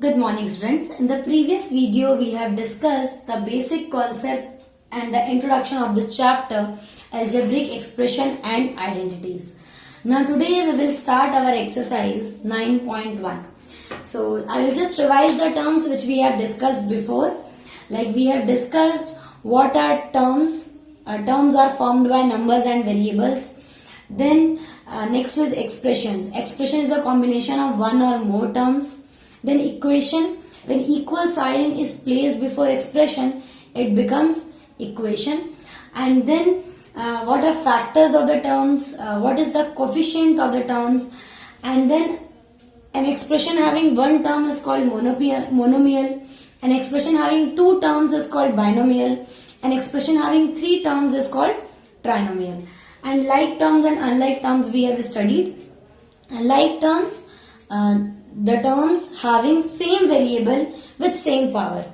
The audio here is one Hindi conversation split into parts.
Good morning, students. In the previous video, we have discussed the basic concept and the introduction of this chapter, algebraic expression and identities. Now today we will start our exercise 9.1. So I will just revise the terms which we have discussed before. Like we have discussed what are terms. Terms are formed by numbers and variables. Then next is expressions. Expression is a combination of one or more terms. Then equation, when equal sign is placed before expression, it becomes equation. And then what are factors of the terms, what is the coefficient of the terms, and then an expression having one term is called monomial, an expression having two terms is called binomial, an expression having three terms is called trinomial. And like terms and unlike terms we have studied. Like terms, the terms having same variable with same power,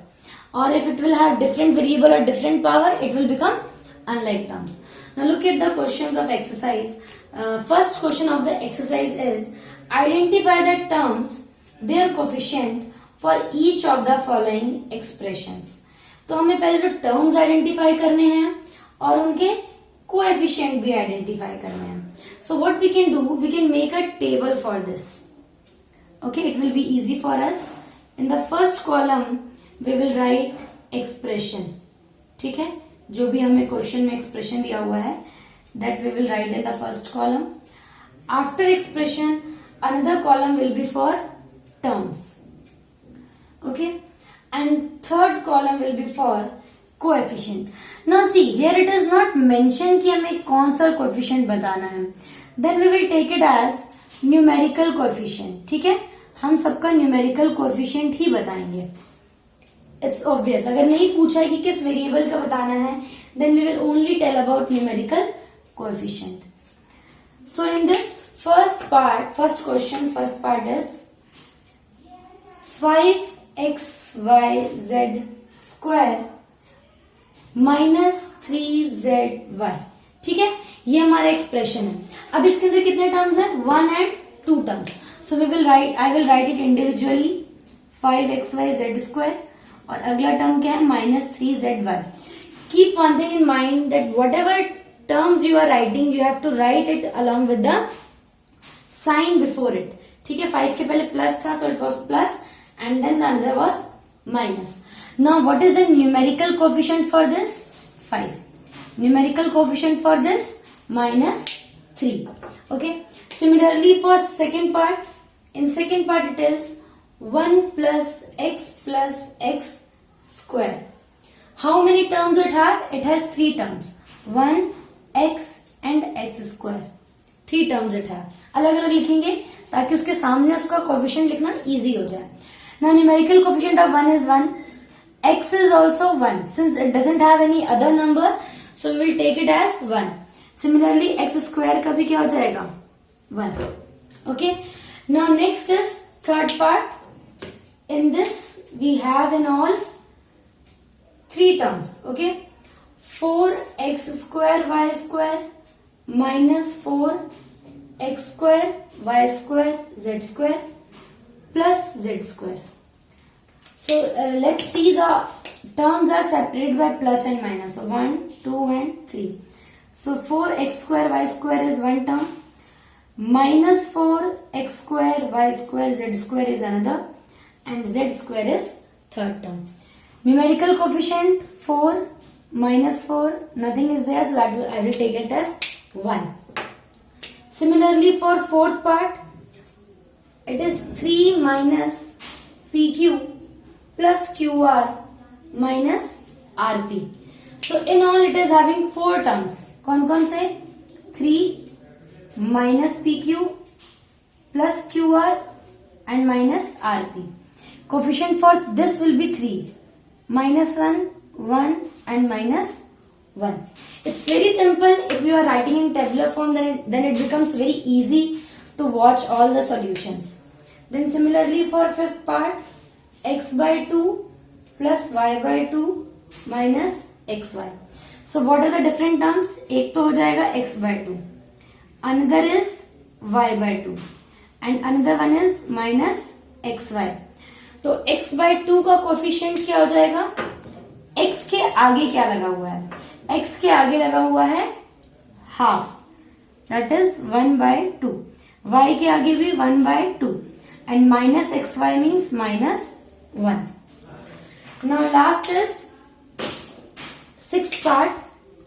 or if it will have different variable or different power, it will become unlike terms. Now look at the questions of exercise. First question of the exercise is identify the terms, their coefficient for each of the following expressions. तो हमें पहले जो terms identify करने हैं और उनके coefficient भी identify करने हैं. So what we can do, we can make a table for this. Okay, it will be easy for us. In the first column we will write expression. ठीक है, जो भी हमें क्वेश्चन में expression दिया हुआ है, that we will write in the first column. After expression, another column will be for terms. Okay, and third column will be for coefficient. Now see, here it is not mentioned कि हमें कौन सा coefficient बताना है. Then we will take it as numerical coefficient. ठीक है, हम सबका न्यूमेरिकल कोएफिशिएंट ही बताएंगे. इट्स ऑब्वियस, अगर नहीं पूछा है कि किस वेरिएबल का बताना है, then we will only tell about numerical coefficient. So in this first question, first part is 5xyz square minus 3zy. ठीक है, ये हमारा एक्सप्रेशन है. अब इसके अंदर कितने टर्म्स हैं? 1 and 2 terms. So I will write it individually. 5xyz square और अगला टर्म क्या है? -3zy. Keep one thing in mind that whatever terms you are writing, you have to write it along with the sign before it. ठीक है, 5 के पहले प्लस था, so it was plus, and then the other was minus. Now what is the numerical coefficient for this? 5. Numerical coefficient for this -3. Okay. Similarly for second part, in second part it is 1 plus x square. How many terms it have? It has 3 terms. 1, x and x square. 3 terms it have. अलग अलग लिखेंगे ताकि उसके सामने उसका कोएफिशिएंट लिखना इजी हो जाए. Now numerical coefficient of 1 is 1. X is also 1. Since it doesn't have any other number, so we will take it as 1. Similarly x square का भी क्या हो जाएगा? 1. Okay. Now next is third part. In this we have in all 3 terms. Okay. 4x square y square minus 4x square y square z square plus z square. So let's see, the terms are separated by plus and minus. So 1, 2 and 3. So 4x square y square is one term. Minus 4x square y square z square is another, and z square is third term. Numerical coefficient 4 minus 4, nothing is there, so that I will take it as 1. Similarly for fourth part, it is 3 minus pq plus qr minus rp. So in all it is having 4 terms. कौन कौन से? 3 minus pq plus qr and minus rp. Coefficient for this will be 3, -1, 1 and -1. It's very simple. If you are writing in tabular form, then it becomes very easy to watch all the solutions. Then similarly for fifth part, x by 2 plus y by 2 minus xy. So what are the different terms? एक तो हो जाएगा x by 2. Another is y by 2. And another one is minus xy. तो x बाय 2 का कोफिशिएंट क्या हो जाएगा, x के आगे क्या लगा हुआ है, x के आगे लगा हुआ है half, that is 1 by 2, y के आगे भी 1 by 2 and minus x y means -1. Now last is sixth part.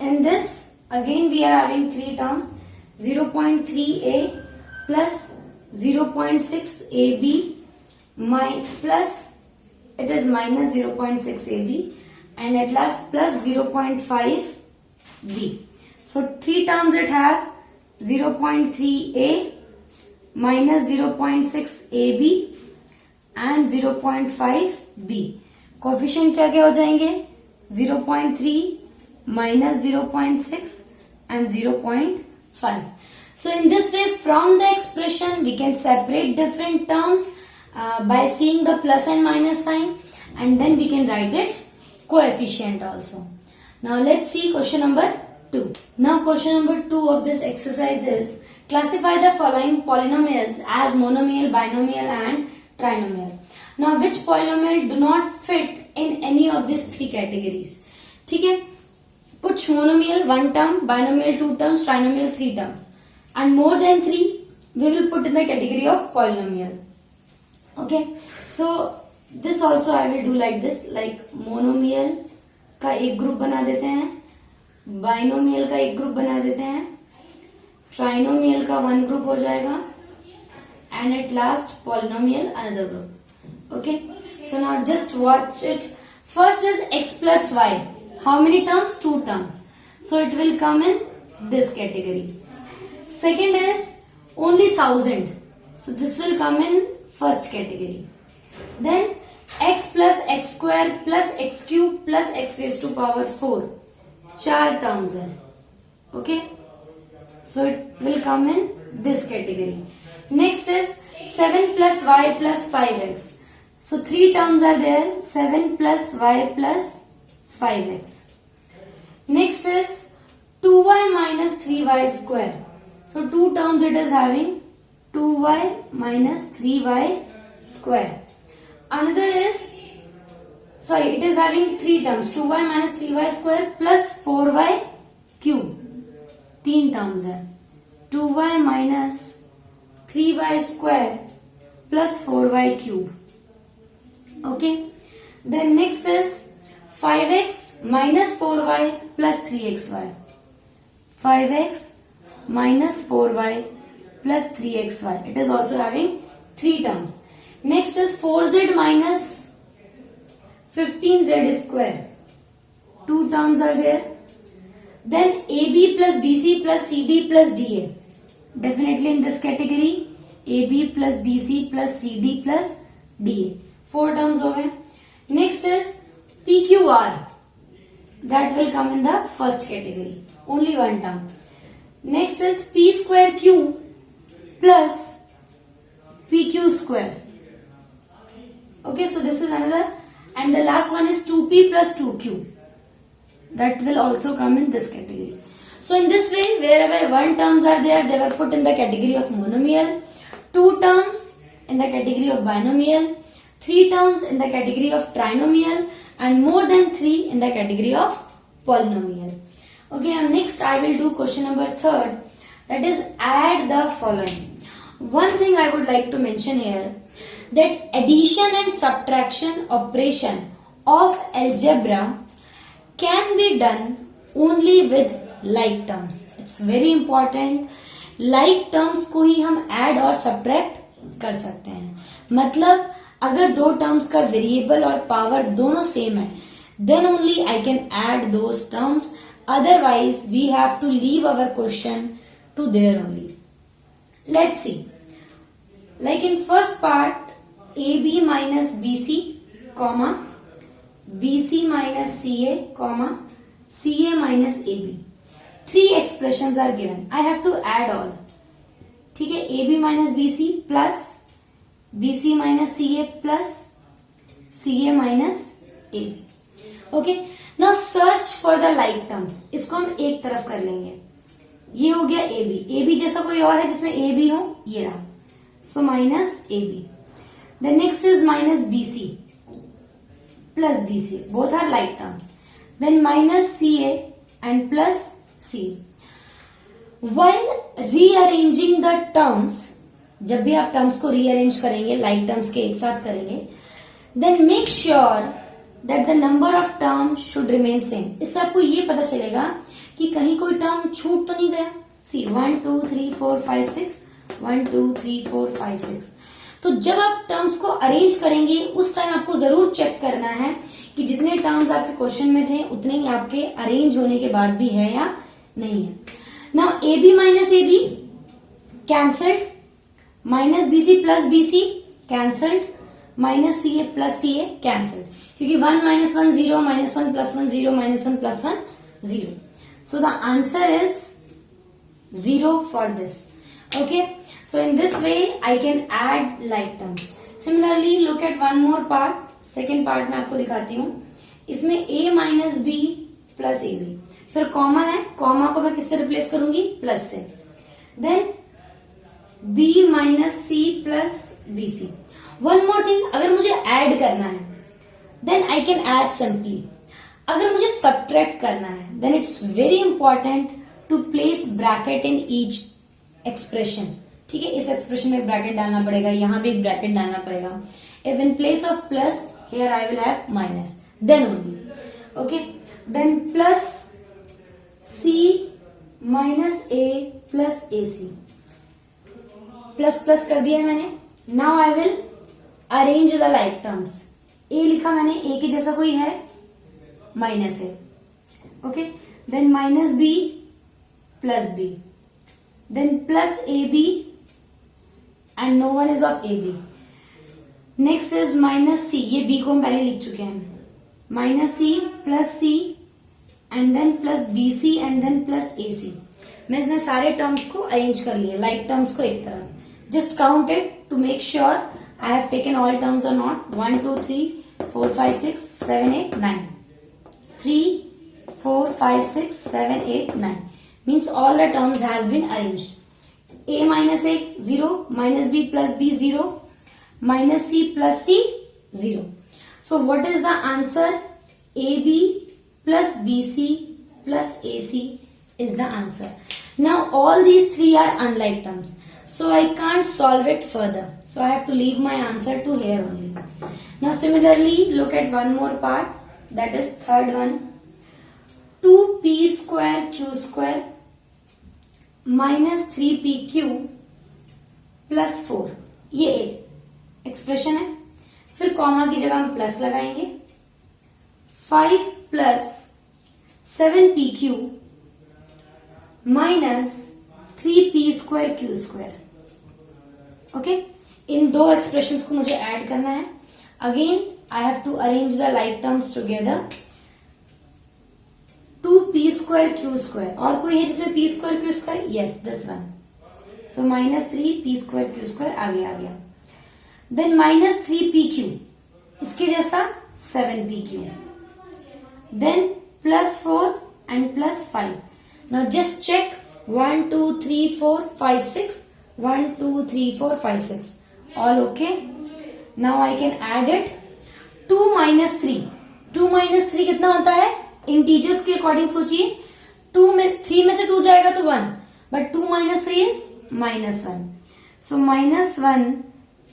In this again we are having three terms, 0.3a plus 0.6ab plus it is minus 0.6ab and at last plus 0.5b. So three terms it have, 0.3a minus 0.6ab and 0.5b. Coefficient क्या क्या हो जाएंगे, 0.3 minus 0.6 and 0.5. So in this way from the expression we can separate different terms by seeing the plus and minus sign, and then we can write its coefficient also. Now let's see question number 2. Now question number 2 of this exercise is, classify the following polynomials as monomial, binomial and trinomial. Now which polynomial do not fit in any of these three categories? ठीक है, कुछ monomial 1 term, binomial 2 terms, trinomial 3 terms, and more than 3 we will put in the category of polynomial. Okay, so this also I will do like this, like monomial का एक ग्रुप बना देते हैं, binomial का एक ग्रुप बना देते हैं, trinomial का 1 ग्रुप हो जाएगा and at last polynomial another group. Okay, so now just watch it. First is x plus y. How many terms? 2 terms. So it will come in this category. Second is only 1000. So this will come in first category. Then x plus x square plus x cube plus x raised to power 4. 4 terms है. Okay. So it will come in this category. Next is 7 plus y plus 5x. So 3 terms are there, 7 plus y plus 5x. Next is 2y minus 3y square. So 2 terms it is having, 2y minus 3y square. Another is, sorry, it is having 3 terms, 2y minus 3y square plus 4y cube. 3 terms है, 2y minus 3y square plus 4y cube. Okay, then next is 5x minus 4y plus 3xy. 5x minus 4y plus 3xy. It is also having 3 terms. Next is 4z minus 15z square. 2 terms are there. Then AB plus BC plus CD plus DA. Definitely in this category, AB plus BC plus CD plus DA. 4 terms हो गए. Next is PQR. That will come in the first category. Only 1 term. Next is P square Q plus PQ square. Okay, so this is another. And the last one is 2P plus 2Q. That will also come in this category. So in this way, wherever 1 terms are there, they were put in the category of monomial. 2 terms in the category of binomial. 3 terms in the category of trinomial and more than 3 in the category of polynomial. Okay, now next I will do question number 3rd, that is add the following. One thing I would like to mention here, that addition and subtraction operation of algebra can be done only with like terms. It's very important. like terms को ही हम add और subtract कर सकते हैं. मतलब अगर 2 terms का variable और power दोनों same है, then only I can add those terms. Otherwise, we have to leave our question to there only. Let's see. Like in first part, AB minus BC, comma, BC minus CA, comma, CA minus AB. 3 expressions are given. I have to add all. ठीक है, AB minus BC plus BC minus CA plus CA minus AB. Okay. Now search for the like terms. इसको हम एक तरफ कर लेंगे. ये हो गया AB. AB जैसा कोई और है जिसमें AB हो, ये रहा. So minus AB. The next is minus BC. plus BC. Both are like terms. Then minus CA and plus C. While rearranging the terms, जब भी आप टर्म्स को रीअरेंज करेंगे, लाइक टर्म्स के एक साथ करेंगे, then make sure that the number of terms should remain same. इससे आपको ये पता चलेगा कि कहीं कोई टर्म छूट तो नहीं गया. सी 1 2 3 4 5 6 1 2 3 4 5 6. तो जब आप टर्म्स को अरेंज करेंगे उस टाइम आपको जरूर चेक करना है कि जितने टर्म्स आपके क्वेश्चन में थे उतने ही आपके अरेंज होने के बाद भी है या नहीं है. Now a b minus a b cancelled, minus b c plus b c cancelled, minus c a plus c a cancelled, क्योंकि 1 minus 1 0, minus 1 plus 1 0, minus 1 plus 1 0. So the answer is 0 for this. Okay, so in this way I can add like terms. Similarly, look at one more part. Second part में आपको दिखाती हूँ. इसमें a minus B plus a b, फिर कॉमा है, कॉमा को मैं किससे रिप्लेस करूंगी? प्लस से. Then b minus c plus b c. One more thing, अगर मुझे ऐड करना है then I can add simply. अगर मुझे सब्ट्रैक्ट करना है then it's very important to place bracket in each expression. ठीक है, इस एक्सप्रेशन में एक ब्रैकेट डालना पड़ेगा, यहां भी एक ब्रैकेट डालना पड़ेगा. If in place of plus here I will have minus, then only. Okay, then plus C minus A plus A C. Plus plus कर दिया है मैंने. Now I will arrange the like terms. A लिखा मैंने, ए के जैसा कोई है? Minus A. Okay, then minus B plus B, then plus AB and no one is of AB. Next is minus C. ये B को हम पहले लिख चुके हैं. Minus C plus C and then plus BC and then plus AC. मैं इसने सारे टर्म्स को अरेंज कर लिए, लाइक टर्म्स को एक तरफ. Just count it to make sure I have taken all terms or not. 1 2 3 4 5 6 7 8 9. 3 4 5 6 7 8 9. Means all the terms has been arranged. A minus A 0, minus B plus B 0, minus C plus C 0. So what is the answer? AB plus BC plus AC is the answer. Now all these three are unlike terms. So I can't solve it further. So I have to leave my answer to here only. Now similarly look at one more part, that is third one. 2p square q square minus 3pq plus 4. ये एक एक्सप्रेशन है. फिर कॉमा की जगह हम प्लस लगाएंगे. 5 plus 7pq minus 3p square q square. Okay, इन दो एक्सप्रेशंस को मुझे ऐड करना है. Again I have to arrange the like terms together. 2p square q square, और कोई है जिसमें p square q square? Yes, this one. So minus 3p square q square आ गया. देन माइनस 3pq, इसके जैसा 7pq. Then plus 4 and plus 5. Now just check 1 2 3 4 5 6 1 2 3 4 5 6 all okay. Now I can add it. 2 minus 3, 2 minus 3 कितना होता है? इंटीजर्स के अकॉर्डिंग सोचिए. 3 में से 2 जाएगा तो 1, but 2 minus 3 is minus 1. So minus 1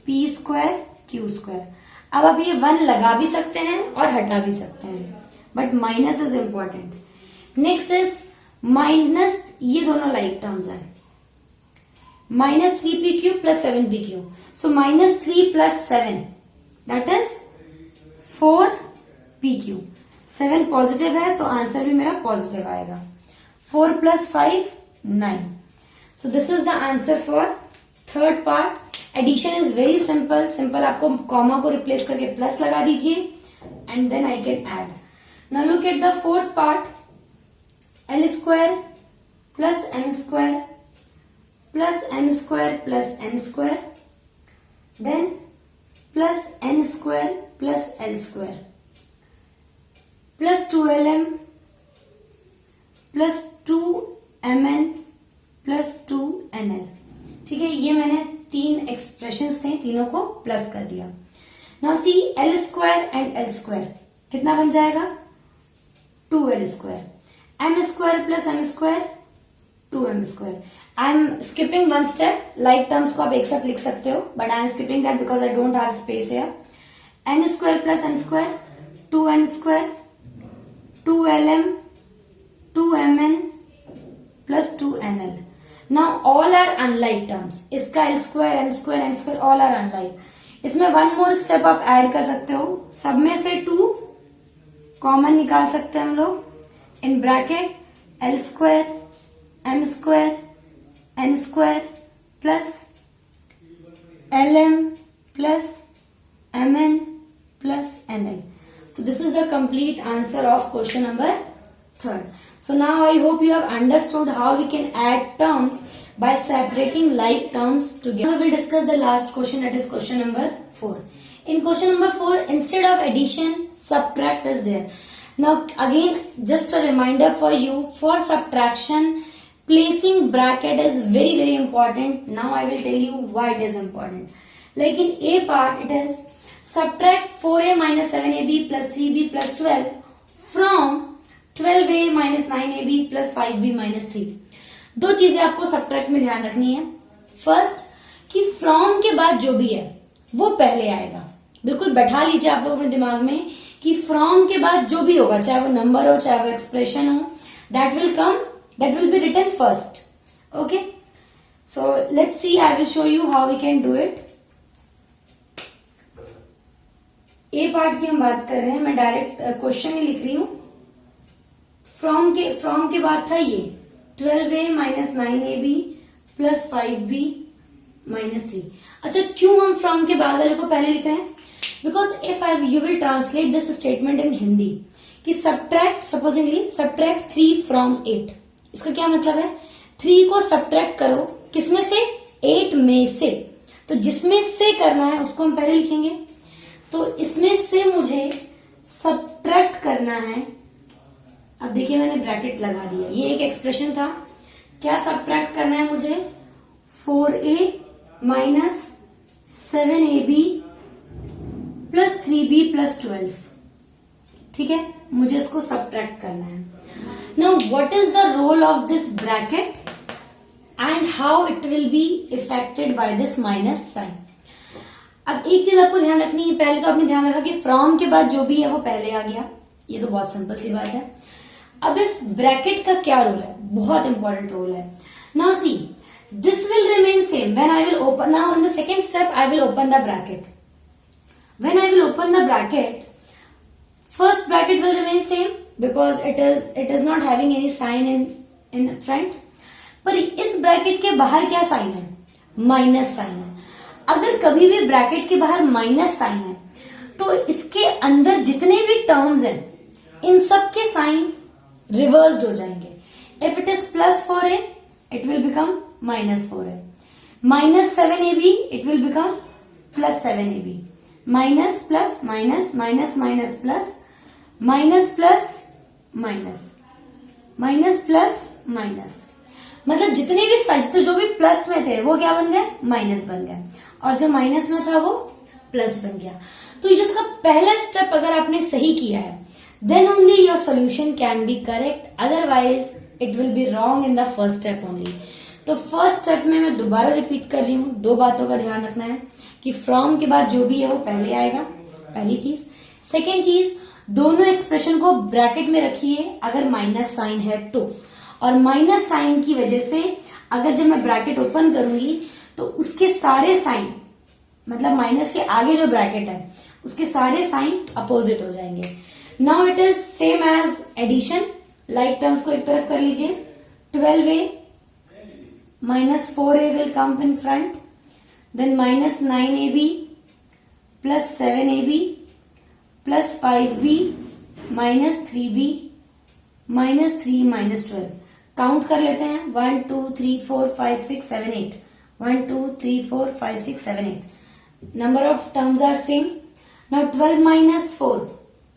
P square Q square. अब आप ये 1 लगा भी सकते हैं और हटा भी सकते हैं, but minus is important. Next is minus, ये दोनों लाइक टर्म्स हैं. Minus 3pq plus 7pq. So minus 3 plus 7 that is 4pq. 7 positive है तो आंसर भी मेरा पॉजिटिव आएगा. 4 plus 5 9. So this is the answer for third part. Addition is very simple. Simple, आपको कॉमा को रिप्लेस करके प्लस लगा दीजिए and then I can add. Now look at the fourth part. L square plus m square plus m square plus n square, then plus n square plus l square plus 2lm plus 2mn plus 2nl. ठीक है, ये मैंने 3 एक्सप्रेशंस थे, तीनों को प्लस कर दिया. Now see l square and l square. कितना बन जाएगा 2l square, m square plus m square 2m square. I am skipping one step, like terms को आप एक साथ लिख सकते हो, but I am skipping that because I don't have space here. n square plus n square 2n square 2lm 2mn plus 2nl। Now all are unlike terms, इसका l square n square n square all are unlike. इसमें वन मोर स्टेप आप ऐड कर सकते हो, सब में से 2 कॉमन निकाल सकते हैं हम लोग, in bracket l square m square n square plus lm plus mn plus nl. So this is the complete answer of question number 3rd. So now I hope you have understood how we can add terms by separating like terms together. Now we will discuss the last question, that is question number 4. In question number 4, instead of addition, subtract is there. Now again, just a reminder for you, for subtraction, placing bracket is very very important. Now I will tell you why it is important. Like in A part, it is subtract 4a minus 7ab plus 3b plus 12 from 12a minus 9ab plus 5b minus 3. दो चीजें आपको सब्ट्रैक्ट में ध्यान रखनी है। फर्स्ट कि फ्रॉम के बाद जो भी है वो पहले आएगा, बिल्कुल बैठा लीजिए आप लोग अपने दिमाग में कि फ्रॉम के बाद जो भी होगा, चाहे वो नंबर हो चाहे वो एक्सप्रेशन हो, that will be written first. Okay, so let's see, I will show you how we can do it. A part की हम बात कर रहे हैं, मैं डायरेक्ट क्वेश्चन ही लिख रही हूं। फ्रॉम के बाद था ये 12a minus 9ab plus 5b minus 3। अच्छा, क्यों हम फ्रॉम के बाद वाले को पहले लिख रहे हैं? Because if you will translate this statement in Hindi कि सपोजिंगली सब्ट्रैक्ट 3 फ्रॉम 8, इसका क्या मतलब है? 3 को सब्ट्रैक्ट करो किसमें से? 8 में से। तो जिसमें से करना है उसको हम पहले लिखेंगे। तो इसमें से मुझे सब्ट्रैक्ट करना है। अब देखिए मैंने ब्रैकेट लगा दिया, ये एक एक्सप्रेशन था। क्या सब्ट्रैक्ट करना है मुझे? 4a minus 7ab plus 3b plus 12। ठीक है, मुझे इसको सब्ट्रैक्ट करना है। Now what is the role of this bracket and how it will be affected by this minus sign. अब एक चीज आपको ध्यान रखनी है, पहले तो आपने ध्यान रखा कि फ्रॉम के बाद जो भी है वो पहले आ गया, ये तो बहुत सिंपल सी बात है। अब इस ब्रैकेट का क्या रोल है? बहुत इंपॉर्टेंट रोल है। Now see, this will remain same when I will open. Now in the second step I will open the bracket. When I will open the bracket, first bracket will remain same because it is not having any sign in front. पर इस ब्रैकेट के बाहर क्या साइन है? माइनस साइन है। अगर कभी भी ब्रैकेट के बाहर माइनस साइन है तो इसके अंदर जितने भी टर्म्स हैं इन सब के साइन रिवर्स्ड हो जाएंगे। If it is plus 4a it will become minus 4a, minus 7ab it will become plus 7ab, minus plus minus minus minus plus minus plus minus minus plus minus. मतलब जितने भी साइज, तो जो भी प्लस में थे वो क्या बन गए? माइनस बन गए, और जो माइनस में था वो प्लस बन गया। तो ये जिसका पहला स्टेप अगर आपने सही किया है, then only your solution can be correct, otherwise it will be wrong in the first step only. तो फर्स्ट स्टेप में मैं दोबारा रिपीट कर रही हूं, 2 बातों का ध्यान रखना है कि फ्रॉम के बाद जो भी है वो पहले आएगा, पहली चीज। सेकेंड चीज, दोनों एक्सप्रेशन को ब्रैकेट में रखिए अगर माइनस साइन है तो, और माइनस साइन की वजह से अगर जब मैं ब्रैकेट ओपन करूंगी तो उसके सारे साइन, मतलब माइनस के आगे जो ब्रैकेट है उसके सारे साइन अपोजिट हो जाएंगे। Now it is same as addition, like terms को एक तरफ कर लीजिए। 12a minus 4a will come in front, then minus 9ab plus 7ab plus 5b minus 3b minus 3 minus 12। Count कर लेते हैं, 1 2 3 4 5 6 7 8, 1 2 3 4 5 6 7 8। Number of terms are same. Now 12 minus 4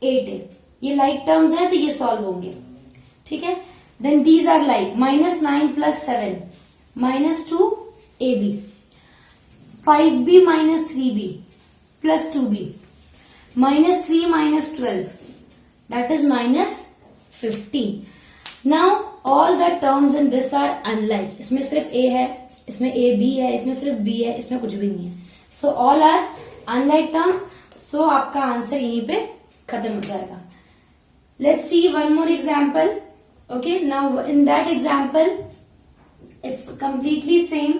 8 है, ये लाइक टर्म्स है तो ये सॉल्व होंगे। ठीक है, then these are like minus 9 plus 7 minus 2ab, 5b minus 3b plus 2b, minus 3 minus 12 that is minus 15. Now all the terms in this are unlike. इसमें सिर्फ a है, इसमें a b है, इसमें सिर्फ b है, इसमें कुछ भी नहीं है. So all are unlike terms. So आपका आंसर यहीं पे खत्म हो जाएगा. Let's see one more example. Okay, now in that example it's completely same.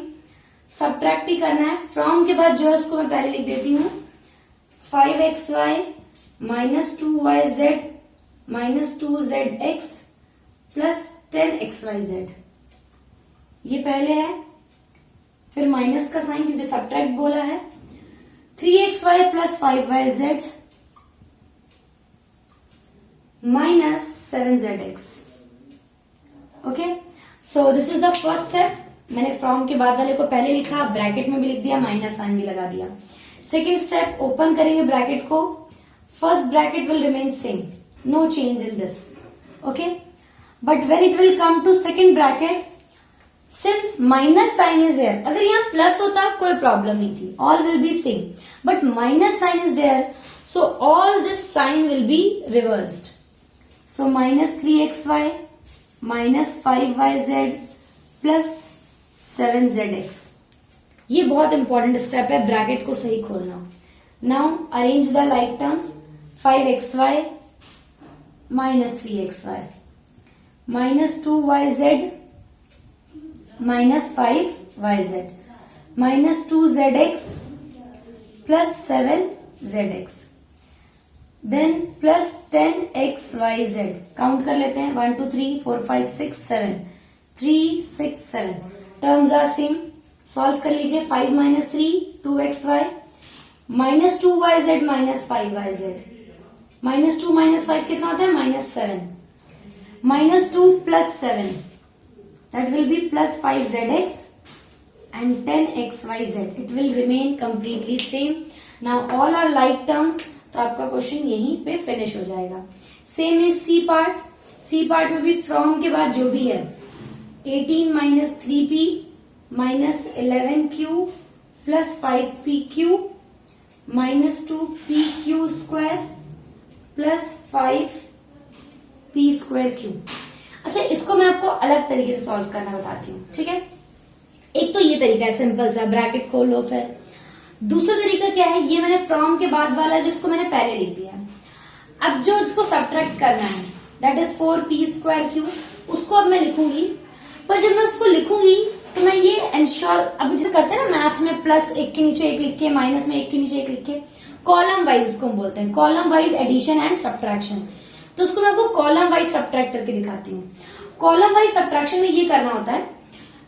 Subtract ही करना है. फ्रॉम के बाद जो है उसको मैं पहले लिख देती हूँ. 5xy minus 2yz minus 2zx plus 10xyz. ये पहले है, फिर माइनस का साइन क्योंकि सब्ट्रैक्ट बोला है. 3xy plus 5yz minus 7zx. Okay, so this is the first step. मैंने फ्रॉम के बाद वाले को पहले लिखा, ब्रैकेट में भी लिख दिया, माइनस साइन भी लगा दिया. सेकेंड स्टेप, ओपन करेंगे ब्रैकेट को. First bracket will remain same, no change in this. Okay, but when it will come to second bracket, since minus sign is there, अगर यहाँ प्लस होता कोई प्रॉब्लम नहीं थी, all will be same, but minus sign is there, so all this sign will be reversed. So minus 3xy minus 5yz plus 7zx. ये बहुत इंपॉर्टेंट स्टेप है, ब्रैकेट को सही खोलना. Now arrange the like terms. 5xy minus 3xy minus 2yz minus 5yz minus 2zx plus 7zx then plus 10xyz. Count कर लेते हैं. 1 2 3 4 5 6 7 3 6 7. Terms are same. सॉल्व कर लीजिए. 5 minus 3 2xy minus 2yz minus 5yz. Minus 2 minus 5 कितना होता है? Minus 7. Minus 2 plus 7 that will B plus 5zx and 10xyz. It will remain completely same. Now all are like terms. तो आपका क्वेश्चन यहीं पे फिनिश हो जाएगा. Same is C part. C part में भी फ्रॉम के बाद जो भी है 18 minus 3p minus 11q plus 5pq minus 2pq square plus 5p square q. अच्छा, इसको मैं आपको अलग तरीके से सॉल्व करना बताती हूँ. ठीक है, एक तो ये तरीका है सिंपल सा, ब्रैकेट खोल लो. फिर दूसरा तरीका क्या है, ये मैंने फ्रॉम के बाद वाला जिसको मैंने पहले लिख दिया. अब जो इसको सब्ट्रैक्ट करना है that is 4p square Q, उसको अब मैं लिखूंगी. पर जब मैं उसको लिखूंगी तो मैं ये एंश्योर, अब जैसे करते हैं ना मैथ्स में, प्लस एक के नीचे एक लिख के, माइनस में एक के नीचे एक लिख के, कॉलम वाइज उसको हम बोलते हैं, column wise addition and subtraction. तो उसको मैं आपको कॉलम वाइज सब्ट्रैक्ट करके दिखाती हूँ. कॉलम वाइज सब्ट्रैक्शन में ये करना होता है,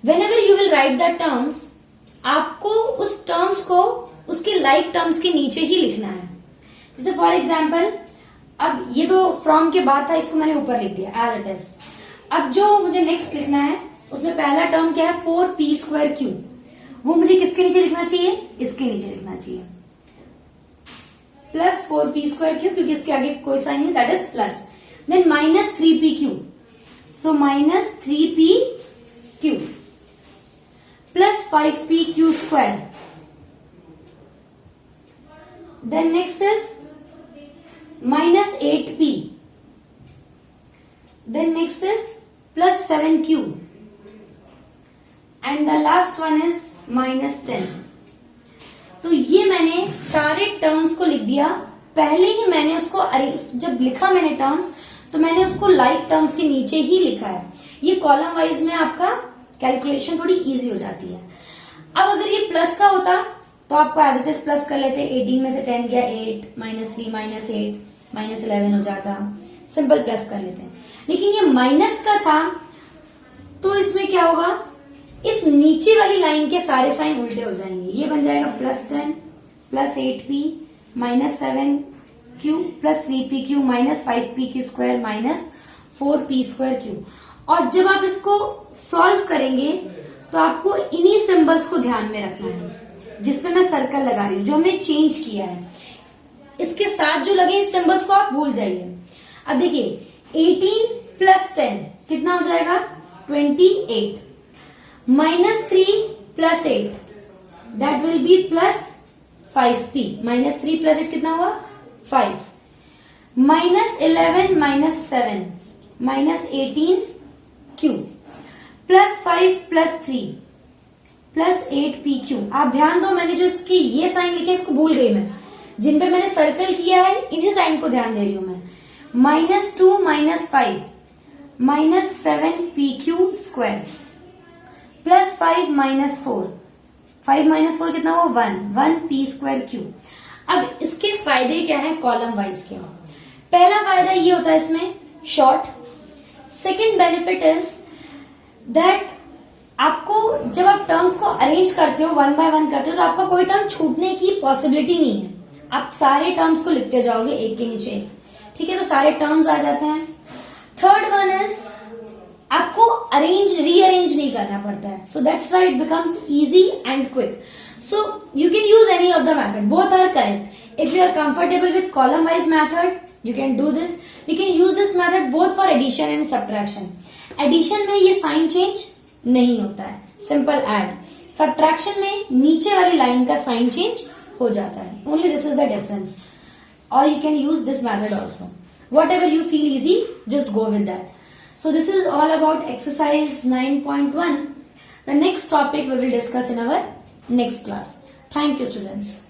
whenever you will write the terms, आपको उस टर्म्स को उसके लाइक टर्म्स के नीचे ही लिखना है. जैसे फॉर एग्जाम्पल, अब ये तो फ्रॉम के बाद था, इसको मैंने ऊपर लिख दिया एज इट इज. अब जो मुझे नेक्स्ट लिखना है उसमें पहला टर्म क्या है, 4p स्क्वायर क्यू, वो मुझे किसके नीचे लिखना चाहिए, इसके नीचे लिखना चाहिए. प्लस 4p स्क्वायर क्यू, क्योंकि इसके आगे कोई साइन नहीं, that is plus. Then minus 3pq, so minus 3pq plus 5pq square. Then next is minus 8p. Then next is plus 7q and the last one is minus 10. तो ये मैंने सारे टर्म्स को लिख दिया. पहले ही मैंने उसको जब लिखा मैंने टर्म्स, तो मैंने उसको लाइक टर्म्स के नीचे ही लिखा है. ये कॉलम वाइज में आपका कैलकुलेशन थोड़ी इजी हो जाती है. अब अगर ये प्लस का होता तो आपको एज इट इज प्लस कर लेते. 18 में से 10 गया 8, माइनस 3 माइनस 8 माइनस 11 हो जाता, सिंपल प्लस कर लेते हैं. लेकिन ये माइनस का था, तो इसमें क्या होगा, इस नीचे वाली लाइन के सारे साइन उल्टे हो जाएंगे. ये बन जाएगा plus 10 plus 8p minus 7q plus 3pq minus 5p square minus 4p square q. और जब आप इसको सॉल्व करेंगे तो आपको इन्हीं सिंबल्स को ध्यान में रखना है, जिसमें मैं सर्कल लगा रही हूं, जो हमने चेंज किया है. इसके साथ जो लगे इस सिंबल्स को आप भूल जाइए. अब देखिए 18 प्लस 10 कितना हो जाएगा, 28. Minus 3 plus 8 that will B plus 5p. Minus 3 plus 8 कितना हुआ, 5. -11 -7 -18 Q +5 +3 +8 PQ। आप ध्यान दो, मैंने जो इसकी ये साइन लिखे इसको भूल गई मैं, जिन पे मैंने सर्कल किया है इसी साइन को ध्यान दे रही हूं मैं। -2 -5 -7 PQ स्क्वायर +5 -4 5 -4 कितना हुआ 1 P स्क्वायर Q। अब इसके फायदे क्या है कॉलम वाइज के? पहला फायदा ये होता है इसमें short. Second benefit is that आपको जब आप टर्म्स को अरेंज करते हो 1 बाय 1 करते हो तो आपका कोई टर्म छूटने की पॉसिबिलिटी नहीं है। आप सारे टर्म्स को लिखते जाओगे एक के नीचे एक, ठीक है, तो सारे टर्म्स आ जाते हैं। थर्ड वन इज आपको रीअरेंज नहीं करना पड़ता है, so that's why it becomes easy and quick. So you can use any of the method, both are correct. If you are comfortable with column wise method you can do this. We can use this method both for addition and subtraction. Addition में ये साइन चेंज नहीं होता है, सिंपल ऐड। सब्ट्रैक्शन में नीचे वाली लाइन का साइन चेंज हो जाता है, only this is the difference. और you can use this method also, whatever you feel easy just go with that. So this is all about exercise 9.1. The next topic we will discuss in our next class. Thank you, students.